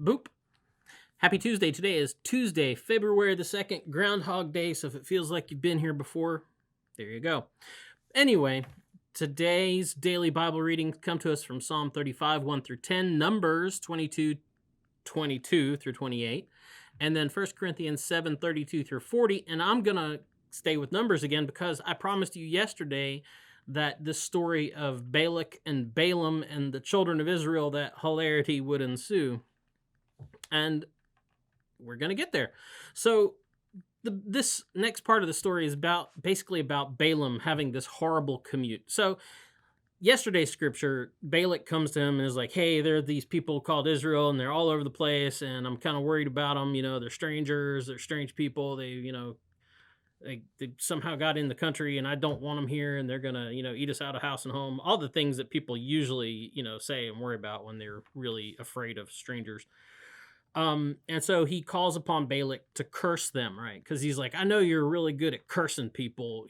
Boop. Happy Tuesday. Today is Tuesday, February the 2nd, Groundhog Day. So if it feels like you've been here before, there you go. Anyway, today's daily Bible readings come to us from Psalm 35, 1 through 10, Numbers 22, 22 through 28, and then 1 Corinthians 7, 32 through 40. And I'm going to stay with Numbers again because I promised you yesterday that the story of Balak and Balaam and the children of Israel, that hilarity would ensue. And we're going to get there. So this next part of the story is basically about Balaam having this horrible commute. So yesterday's scripture, Balak comes to him and is like, hey, there are these people called Israel and they're all over the place and I'm kind of worried about them. They're strangers, they're strange people. They somehow got in the country and I don't want them here and they're going to, eat us out of house and home. All the things that people usually, say and worry about when they're really afraid of strangers. And so he calls upon Balak to curse them, right? Because he's like, I know you're really good at cursing people,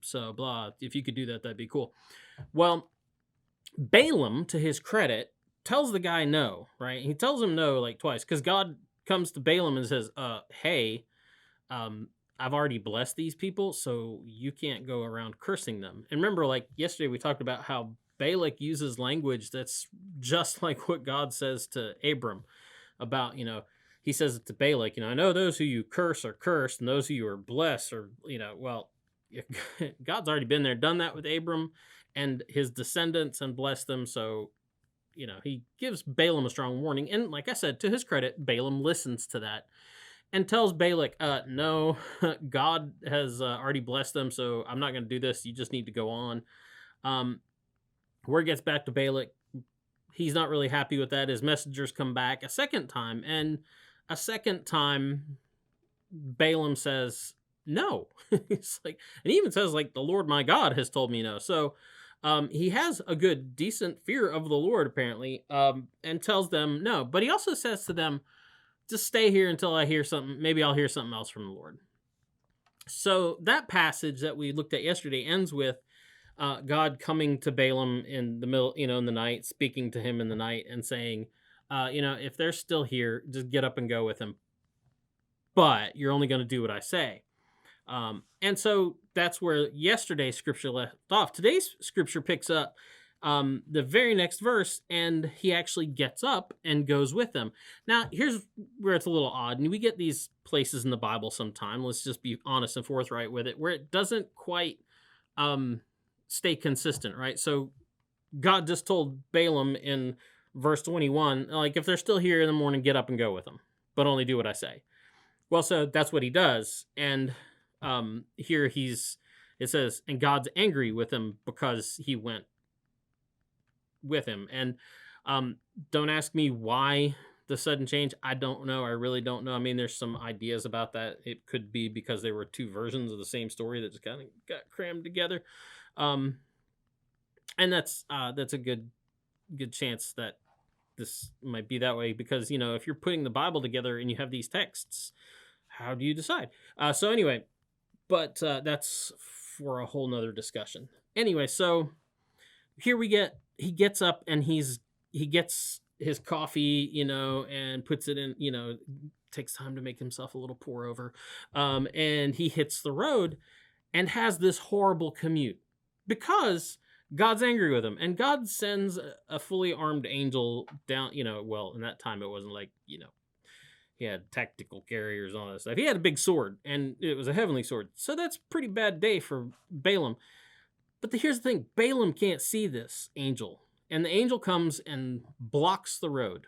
so blah. If you could do that, that'd be cool. Well, Balaam, to his credit, tells the guy no, right? He tells him no like twice because God comes to Balaam and says, hey, I've already blessed these people, so you can't go around cursing them. And remember, like yesterday, we talked about how Balak uses language that's just like what God says to Abram about, he says it to Balak, I know those who you curse are cursed and those who you are blessed are, well, God's already been there, done that with Abram and his descendants and blessed them. So, he gives Balaam a strong warning. And like I said, to his credit, Balaam listens to that and tells Balak, no, God has already blessed them, so I'm not going to do this. You just need to go on. Word gets back to Balak. He's not really happy with that. His messengers come back a second time, and a second time, Balaam says no. It's like, and he even says, like, the Lord my God has told me no. So he has a good, decent fear of the Lord, apparently, and tells them no. But he also says to them, just stay here until I hear something. Maybe I'll hear something else from the Lord. So that passage that we looked at yesterday ends with God coming to Balaam in the middle, in the night, speaking to him in the night and saying, if they're still here, just get up and go with them. But you're only going to do what I say. And so that's where yesterday's scripture left off. Today's scripture picks up the very next verse, and he actually gets up and goes with them. Now, here's where it's a little odd. And we get these places in the Bible sometime. Let's just be honest and forthright with it, where it doesn't quite stay consistent, right? So God just told Balaam in verse 21, like, if they're still here in the morning, get up and go with them, but only do what I say. Well, so that's what he does. And here it says, and God's angry with him because he went with him. And don't ask me why the sudden change. I don't know. I really don't know. I mean, there's some ideas about that. It could be because there were two versions of the same story that just kind of got crammed together. And that's a good chance that this might be that way because, if you're putting the Bible together and you have these texts, how do you decide? So anyway, but that's for a whole nother discussion. Anyway, so here he gets up and he gets his coffee, and puts it in, takes time to make himself a little pour over. And he hits the road and has this horrible commute because God's angry with him. And God sends a fully armed angel down, well, in that time it wasn't like, he had tactical carriers and all that stuff. He had a big sword, and it was a heavenly sword. So that's a pretty bad day for Balaam. But here's the thing. Balaam can't see this angel. And the angel comes and blocks the road.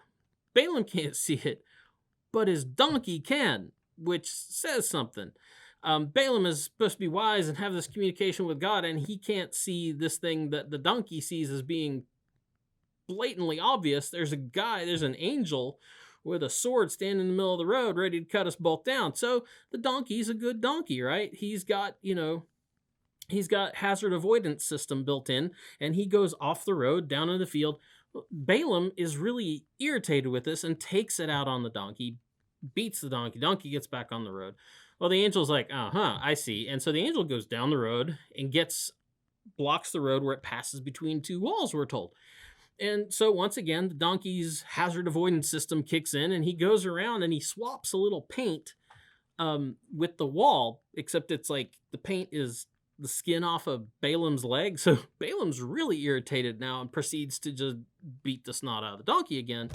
Balaam can't see it, but his donkey can, which says something. Balaam is supposed to be wise and have this communication with God, and he can't see this thing that the donkey sees as being blatantly obvious. There's an angel with a sword standing in the middle of the road ready to cut us both down. So the donkey's a good donkey, right? He's got hazard avoidance system built in, and he goes off the road down in the field. Balaam is really irritated with this and takes it out on the donkey, beats the donkey. Donkey gets back on the road. Well, the angel's like, I see. And so the angel goes down the road and blocks the road where it passes between two walls, we're told. And so once again, the donkey's hazard avoidance system kicks in, and he goes around and he swaps a little paint with the wall, except it's like the paint is the skin off of Balaam's leg. So Balaam's really irritated now and proceeds to just beat the snot out of the donkey again.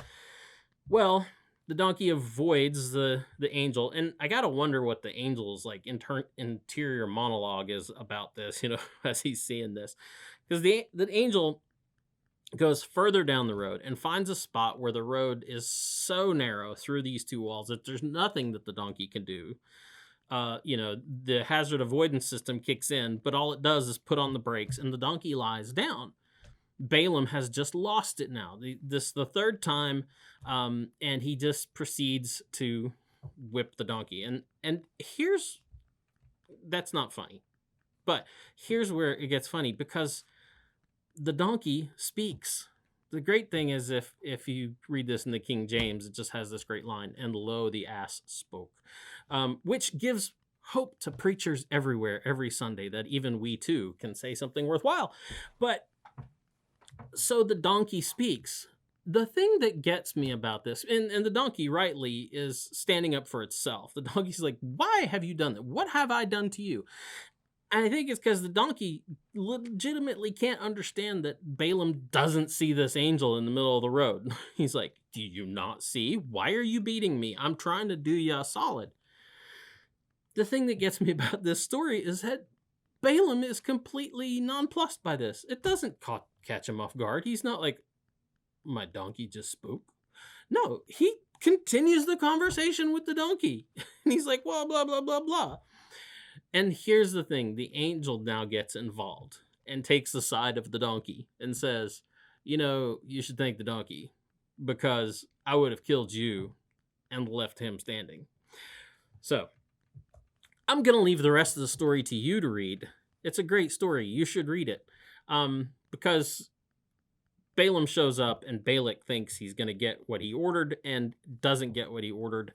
Well, the donkey avoids the angel, and I gotta wonder what the angel's like interior monologue is about this, as he's seeing this, because the angel goes further down the road and finds a spot where the road is so narrow through these two walls that there's nothing that the donkey can do. The hazard avoidance system kicks in, but all it does is put on the brakes and the donkey lies down. Balaam has just lost it now. This the third time, and he just proceeds to whip the donkey. And that's not funny, but here's where it gets funny, because the donkey speaks. The great thing is, if you read this in the King James, it just has this great line, and lo, the ass spoke, which gives hope to preachers everywhere every Sunday that even we too can say something worthwhile. But so the donkey speaks. The thing that gets me about this, and the donkey rightly is standing up for itself. The donkey's like, why have you done that? What have I done to you? And I think it's because the donkey legitimately can't understand that Balaam doesn't see this angel in the middle of the road. He's like, do you not see? Why are you beating me? I'm trying to do you a solid. The thing that gets me about this story is that Balaam is completely nonplussed by this. It doesn't catch him off guard. He's not like, my donkey just spoke. No, he continues the conversation with the donkey. And he's like, blah, blah, blah, blah, blah. And here's the thing. The angel now gets involved and takes the side of the donkey and says, you should thank the donkey, because I would have killed you and left him standing. So I'm going to leave the rest of the story to you to read. It's a great story. You should read it. Because Balaam shows up and Balak thinks he's going to get what he ordered and doesn't get what he ordered.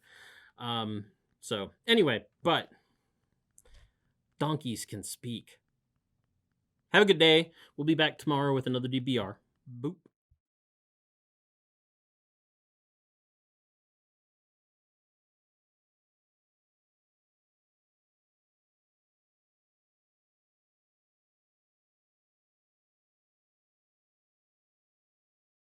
So anyway, but donkeys can speak. Have a good day. We'll be back tomorrow with another DBR. Boop.